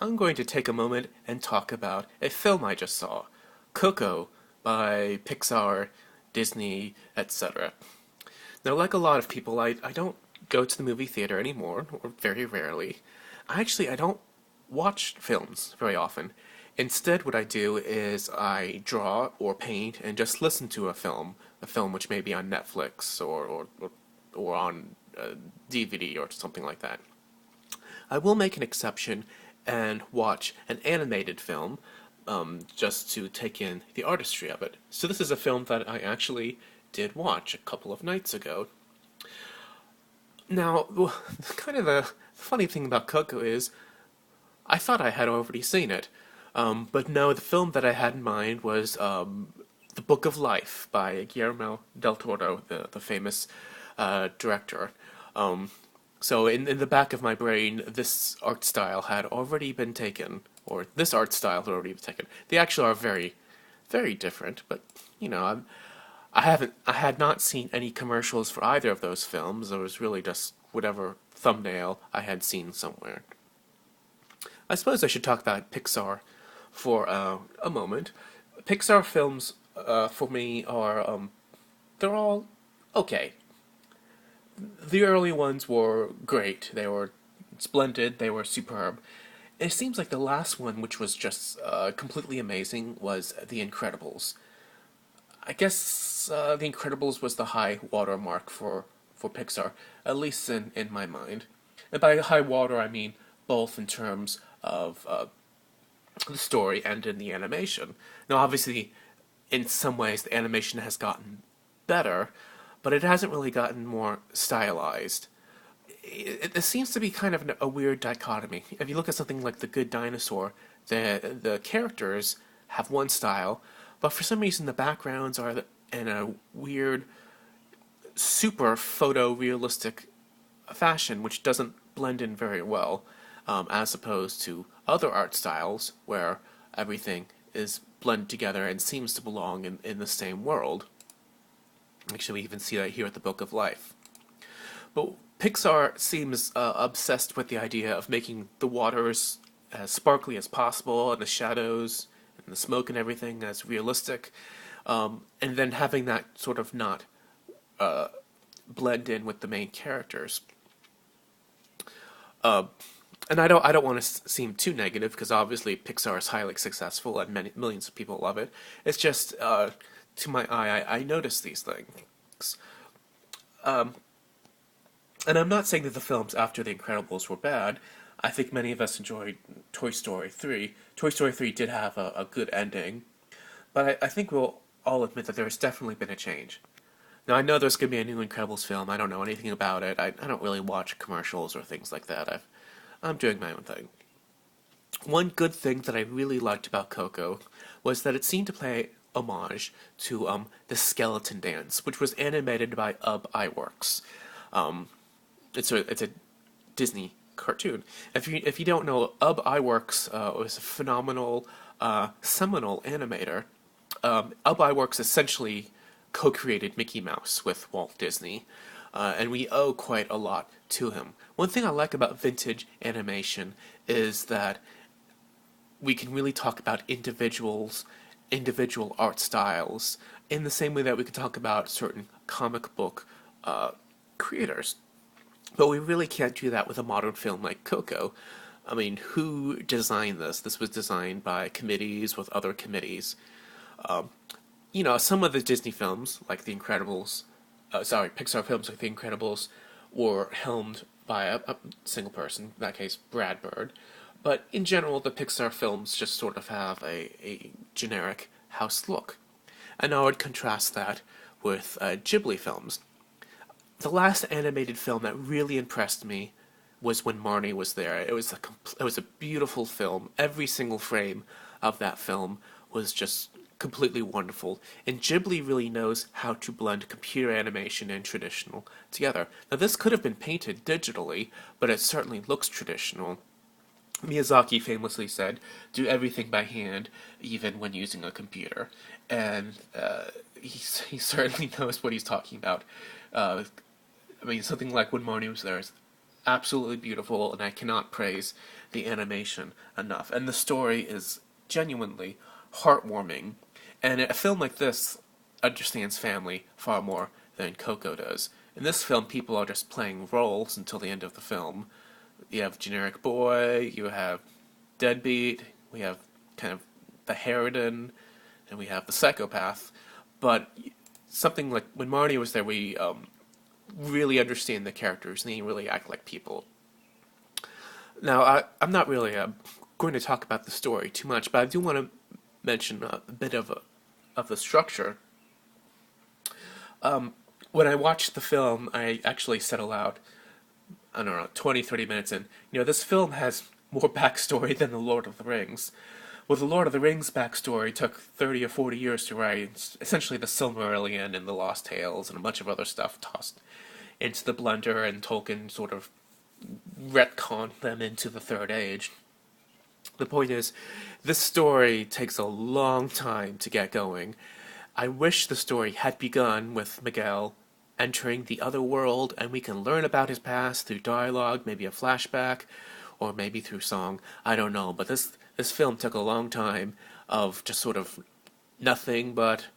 I'm going to take a moment and talk about a film I just saw, Coco by Pixar, Disney, etc. Now, like a lot of people, I don't go to the movie theater anymore, or very rarely. I don't watch films very often. Instead, what I do is I draw or paint and just listen to a film which may be on Netflix or on DVD or something like that. I will make an exception and watch an animated film just to take in the artistry of it. So this is a film that I actually did watch a couple of nights ago. Now, kind of the funny thing about Coco is I thought I had already seen it, but no, the film that I had in mind was The Book of Life by Guillermo del Toro, the famous director. Um, so in the back of my brain, this art style had already been taken, or this art style had already been taken. They actually are very, very different, but you know, I had not seen any commercials for either of those films. It was really just whatever thumbnail I had seen somewhere. I suppose I should talk about Pixar for a moment. Pixar films, for me, are they're all okay. The early ones were great. They were splendid. They were superb. It seems like the last one, which was just completely amazing, was The Incredibles. I guess The Incredibles was the high water mark for Pixar, at least in my mind. And by high water, I mean both in terms of the story and in the animation. Now, obviously, in some ways, the animation has gotten better, but it hasn't really gotten more stylized. It seems to be kind of a weird dichotomy. If you look at something like The Good Dinosaur, the characters have one style, but for some reason the backgrounds are in a weird, super photorealistic fashion, which doesn't blend in very well, as opposed to other art styles where everything is blended together and seems to belong in the same world. Actually, we even see that here at the Book of Life. But Pixar seems obsessed with the idea of making the waters as sparkly as possible, and the shadows and the smoke and everything as realistic, and then having that sort of not blend in with the main characters. Uh, and I don't want to seem too negative because obviously Pixar is highly successful and many millions of people love it. It's just to my eye, I notice these things. Um, and I'm not saying that the films after The Incredibles were bad. I think many of us enjoyed Toy Story 3. Toy Story 3 did have a good ending, but I think we'll all admit that there's definitely been a change. Now, I know there's going to be a new Incredibles film. I don't know anything about it. I don't really watch commercials or things like that. I'm doing my own thing. One good thing that I really liked about Coco was that it seemed to pay homage to the Skeleton Dance, which was animated by Iwerks. Um, it's a Disney cartoon. If you don't know, Iwerks was a phenomenal, seminal animator. Iwerks essentially co-created Mickey Mouse with Walt Disney, and we owe quite a lot to him. One thing I like about vintage animation is that we can really talk about individual art styles, in the same way that we can talk about certain comic book creators. But we really can't do that with a modern film like Coco. I mean, who designed this? This was designed by committees with other committees. Um, some of the Disney films, like The Incredibles, Pixar films like The Incredibles, were helmed by a single person, in that case, Brad Bird. But in general, the Pixar films just sort of have a generic house look. And I would contrast that with Ghibli films. The last animated film that really impressed me was When Marnie Was There. It was a beautiful film. Every single frame of that film was just completely wonderful. And Ghibli really knows how to blend computer animation and traditional together. Now, this could have been painted digitally, but it certainly looks traditional. Miyazaki famously said, "Do everything by hand, even when using a computer," and he certainly knows what he's talking about. Uh, I mean, something like When Marnie Was There is absolutely beautiful, and I cannot praise the animation enough. And the story is genuinely heartwarming. And a film like this understands family far more than Coco does. In this film, people are just playing roles until the end of the film. You have generic boy, you have deadbeat, we have kind of the harridan, and we have the psychopath. But something like when Marty was there, we really understand the characters and they really act like people. Now, I'm not really going to talk about the story too much, but I do want to mention a bit of the structure. When I watched the film, I actually said aloud, I don't know, 20, 30 minutes in, this film has more backstory than The Lord of the Rings. Well, The Lord of the Rings backstory took 30 or 40 years to write. It's essentially the Silmarillion and the Lost Tales and a bunch of other stuff tossed into the blender, and Tolkien sort of retconned them into the Third Age. The point is, this story takes a long time to get going. I wish the story had begun with Miguel entering the other world, and we can learn about his past through dialogue, maybe a flashback, or maybe through song. I don't know, but this film took a long time of just sort of nothing but,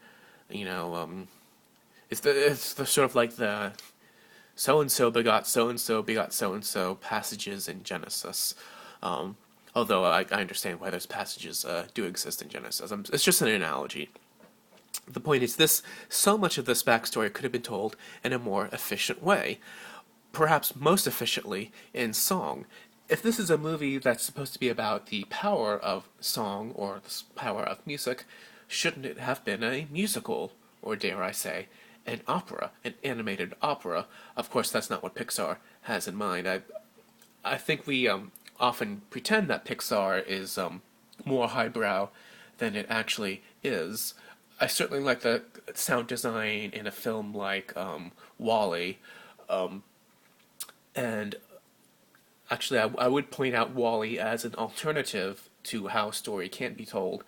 it's the sort of like the so and so begot so and so begot so and so passages in Genesis. Although I understand why those passages do exist in Genesis. It's just an analogy. The point is this: so much of this backstory could have been told in a more efficient way, perhaps most efficiently in song. If this is a movie that's supposed to be about the power of song or the power of music, shouldn't it have been a musical, or dare I say, an opera, an animated opera? Of course, that's not what Pixar has in mind. I think we often pretend that Pixar is more highbrow than it actually is. I certainly like the sound design in a film like Wall-E, and actually I would point out Wall-E as an alternative to how a story can be told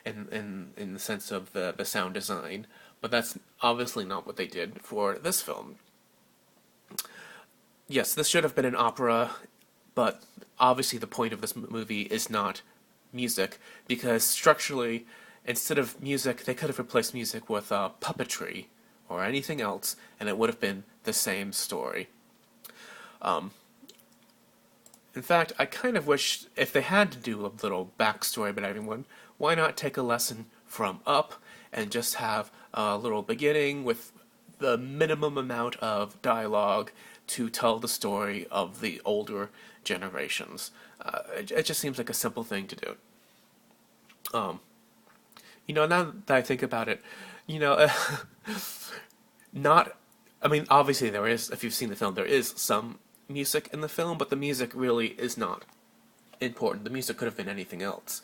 in the sense of the sound design, but that's obviously not what they did for this film. Yes, this should have been an opera, but obviously the point of this movie is not music, because structurally, instead of music, they could have replaced music with puppetry or anything else, and it would have been the same story. Um, in fact, I kind of wish if they had to do a little backstory about everyone, why not take a lesson from Up and just have a little beginning with the minimum amount of dialogue to tell the story of the older generations. It just seems like a simple thing to do. Now that I think about it, you know, not, I mean, obviously there is, if you've seen the film, there is some music in the film, but the music really is not important. The music could have been anything else.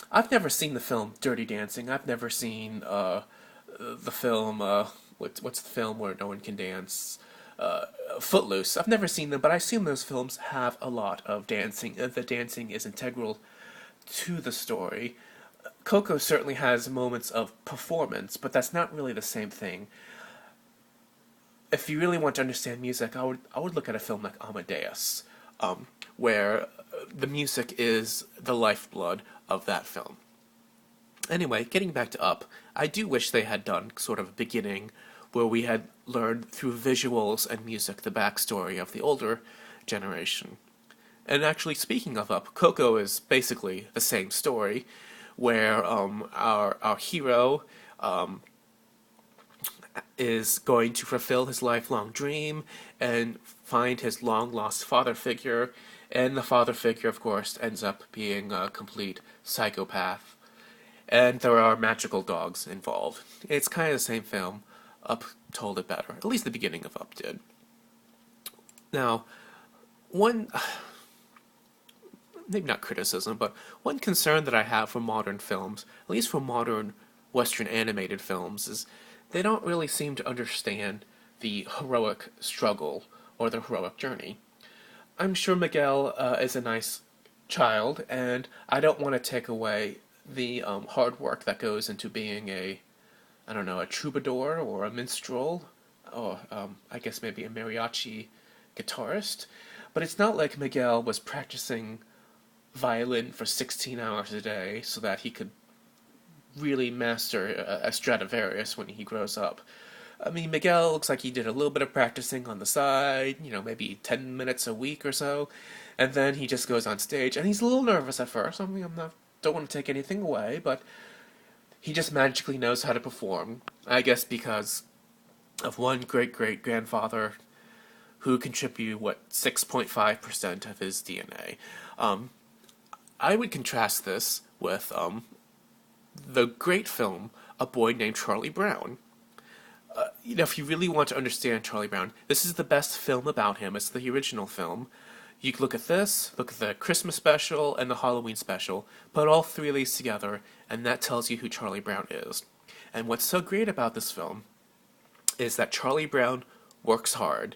I've never seen the film Dirty Dancing. I've never seen the film, what's the film where no one can dance? Footloose. I've never seen them, but I assume those films have a lot of dancing. The dancing is integral to the story. Coco certainly has moments of performance, but that's not really the same thing. If you really want to understand music, I would look at a film like Amadeus, where the music is the lifeblood of that film. Anyway, getting back to Up, I do wish they had done sort of a beginning where we had learned through visuals and music the backstory of the older generation. And actually, speaking of Up, Coco is basically the same story, where our hero is going to fulfill his lifelong dream and find his long-lost father figure, and the father figure, of course, ends up being a complete psychopath. And there are magical dogs involved. It's kind of the same film. Up told it better. At least the beginning of Up did. Now, one, maybe not criticism, but one concern that I have for modern films, at least for modern Western animated films, is they don't really seem to understand the heroic struggle or the heroic journey. I'm sure Miguel is a nice child, and I don't want to take away the hard work that goes into being I don't know, a troubadour or a minstrel, or I guess maybe a mariachi guitarist, but it's not like Miguel was practicing violin for 16 hours a day so that he could really master a Stradivarius when he grows up. I mean, Miguel looks like he did a little bit of practicing on the side, maybe 10 minutes a week or so, and then he just goes on stage, and he's a little nervous at first. I mean, don't want to take anything away, but he just magically knows how to perform. I guess because of one great-great-grandfather who contributed, 6.5% of his DNA. I would contrast this with the great film A Boy Named Charlie Brown. If you really want to understand Charlie Brown, this is the best film about him. It's the original film. You can look at this, look at the Christmas special and the Halloween special, put all three of these together, and that tells you who Charlie Brown is. And what's so great about this film is that Charlie Brown works hard.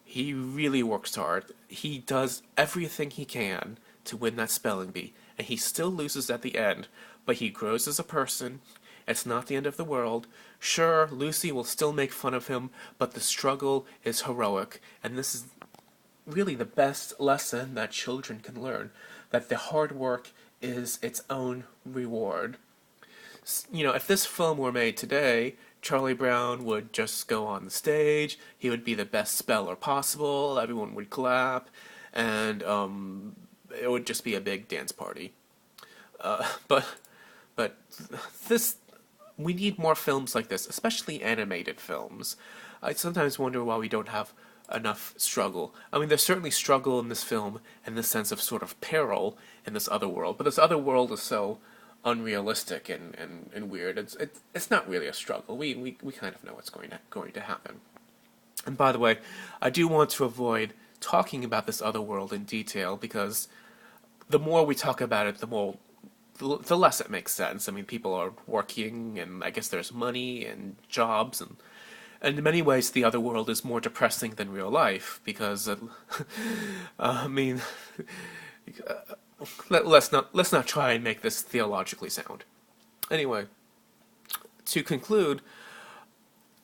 He really works hard. He does everything he can to win that spelling bee, and he still loses at the end, but he grows as a person. It's not the end of the world. Sure, Lucy will still make fun of him, but the struggle is heroic, and this is really the best lesson that children can learn, that the hard work is its own reward. If this film were made today, Charlie Brown would just go on the stage, he would be the best speller possible, everyone would clap, and it would just be a big dance party. But this, we need more films like this, especially animated films. I sometimes wonder why we don't have enough struggle. I mean, there's certainly struggle in this film in the sense of sort of peril in this other world, but this other world is so unrealistic and weird. It's not really a struggle. We kind of know what's going to happen. And by the way, I do want to avoid talking about this other world in detail, because the more we talk about it, the less it makes sense. I mean, people are working, and I guess there's money and jobs, and in many ways the other world is more depressing than real life, because I mean, let's not try and make this theologically sound. Anyway, to conclude,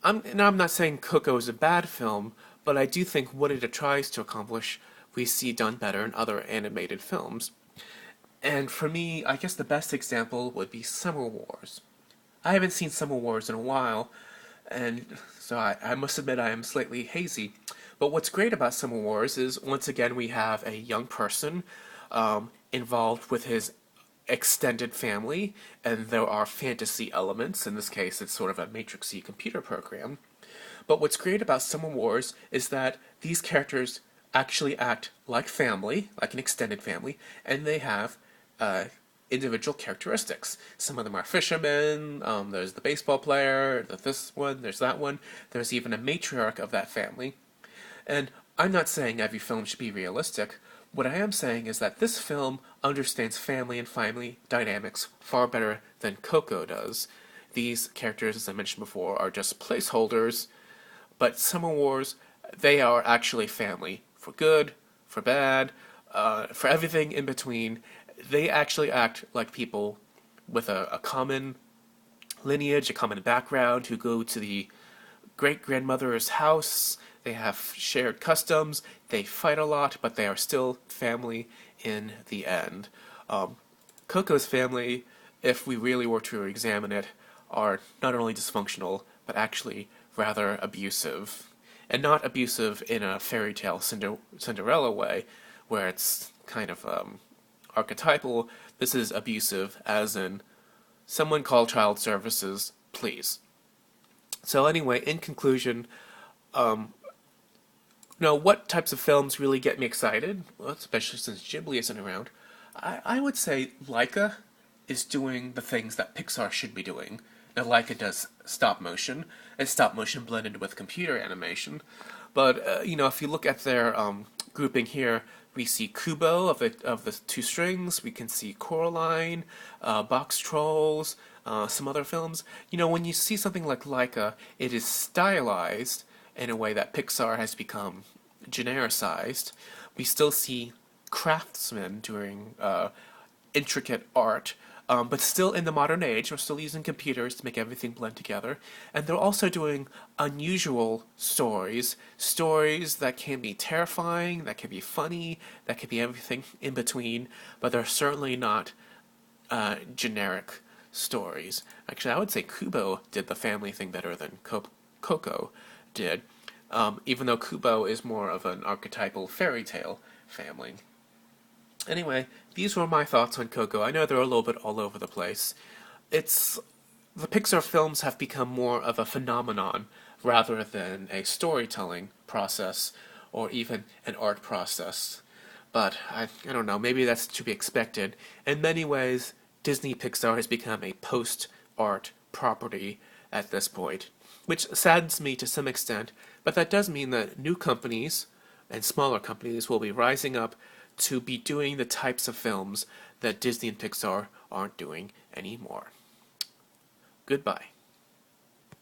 I'm not saying Coco is a bad film, but I do think what it tries to accomplish we see done better in other animated films. And for me, I guess the best example would be Summer Wars. I haven't seen Summer Wars in a while, and so I must admit I am slightly hazy. But what's great about Summer Wars is, once again, we have a young person involved with his extended family, and there are fantasy elements. In this case, it's sort of a Matrixy computer program. But what's great about Summer Wars is that these characters actually act like family, like an extended family, and they have individual characteristics. Some of them are fishermen, there's the baseball player, this one, there's that one, there's even a matriarch of that family. And I'm not saying every film should be realistic. What I am saying is that this film understands family and family dynamics far better than Coco does. These characters, as I mentioned before, are just placeholders, but Summer Wars, they are actually family. For good, for bad, for everything in between. They actually act like people with a common lineage, a common background, who go to the great-grandmother's house. They have shared customs, they fight a lot, but they are still family in the end. Coco's family, if we really were to examine it, are not only dysfunctional, but actually rather abusive. And not abusive in a fairy tale Cinderella way, where it's kind of archetypal. This is abusive, as in, someone call child services, please. So anyway, in conclusion, what types of films really get me excited? Well, especially since Ghibli isn't around. I would say Laika is doing the things that Pixar should be doing. Now, Laika does stop motion. It's stop motion blended with computer animation. But, if you look at their grouping here, we see Kubo of the two strings. We can see Coraline, Box Trolls, some other films. When you see something like Laika, it is stylized in a way that Pixar has become genericized. We still see craftsmen doing intricate art, but still in the modern age. We're still using computers to make everything blend together. And they're also doing unusual stories, stories that can be terrifying, that can be funny, that can be everything in between, but they're certainly not generic stories. Actually, I would say Kubo did the family thing better than Coco did, even though Kubo is more of an archetypal fairy tale family. Anyway, these were my thoughts on Coco. I know they're a little bit all over the place. It's the Pixar films have become more of a phenomenon rather than a storytelling process or even an art process. But I don't know, maybe that's to be expected. In many ways, Disney Pixar has become a post-art property at this point, which saddens me to some extent, but that does mean that new companies and smaller companies will be rising up to be doing the types of films that Disney and Pixar aren't doing anymore. Goodbye.